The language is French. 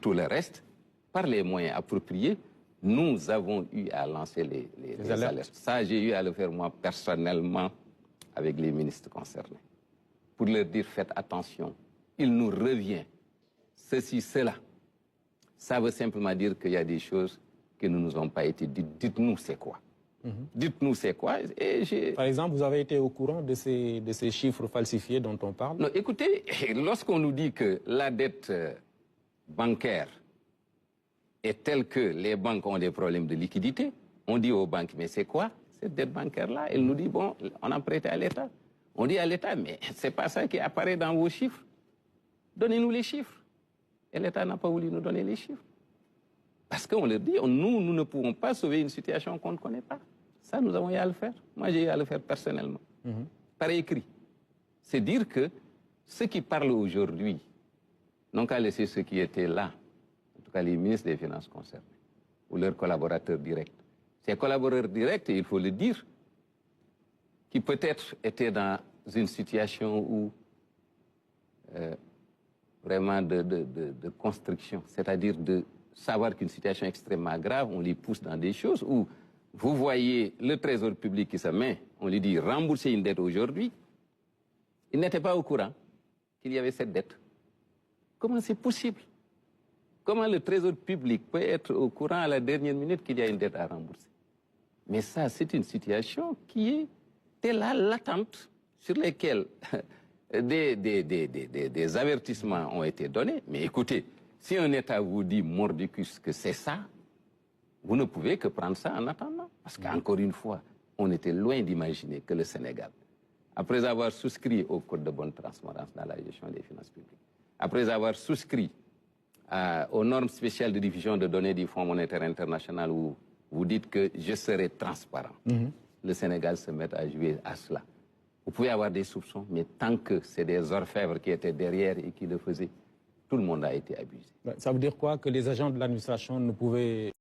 tout le reste, par les moyens appropriés, nous avons eu à lancer les alertes. Ça, j'ai eu à le faire moi personnellement avec les ministres concernés. Pour leur dire, faites attention, il nous revient ceci, cela. Ça veut simplement dire qu'il y a des choses qui ne nous ont pas été dites. Dites-nous c'est quoi. Dites-nous c'est quoi. Par exemple, vous avez été au courant de ces chiffres falsifiés dont on parle? Non, écoutez, lorsqu'on nous dit que la dette bancaire est telle que les banques ont des problèmes de liquidité, on dit aux banques, mais c'est quoi cette dette bancaire-là? Elle nous dit, bon, on a prêté à l'État. On dit à l'État, mais c'est pas ça qui apparaît dans vos chiffres. Donnez-nous les chiffres. Et l'État n'a pas voulu nous donner les chiffres. Parce qu'on leur dit, nous ne pouvons pas sauver une situation qu'on ne connaît pas. Ça, nous avons eu à le faire. Moi, j'ai eu à le faire personnellement, par écrit. C'est dire que ceux qui parlent aujourd'hui n'ont qu'à laisser ceux qui étaient là, en tout cas les ministres des Finances concernés, ou leurs collaborateurs directs. Ces collaborateurs directs, il faut le dire, qui peut-être étaient dans une situation où vraiment de construction, c'est-à-dire de savoir qu'une situation extrêmement grave, on les pousse dans des choses où vous voyez le trésor public qui se met, on lui dit rembourser une dette aujourd'hui. Il n'était pas au courant qu'il y avait cette dette. Comment c'est possible? Comment le trésor public peut être au courant à la dernière minute qu'il y a une dette à rembourser? Mais ça, c'est une situation qui était là, latente, sur laquelle des avertissements ont été donnés. Mais écoutez, si un État vous dit mordicus que c'est ça, vous ne pouvez que prendre ça en attendant. Parce qu'encore une fois, on était loin d'imaginer que le Sénégal, après avoir souscrit au Code de bonne transparence dans la gestion des finances publiques, après avoir souscrit aux normes spéciales de diffusion de données du Fonds monétaire international où vous dites que je serai transparent, le Sénégal se met à jouer à cela. Vous pouvez avoir des soupçons, mais tant que c'est des orfèvres qui étaient derrière et qui le faisaient, tout le monde a été abusé. Ça veut dire quoi? Que les agents de l'administration ne pouvaient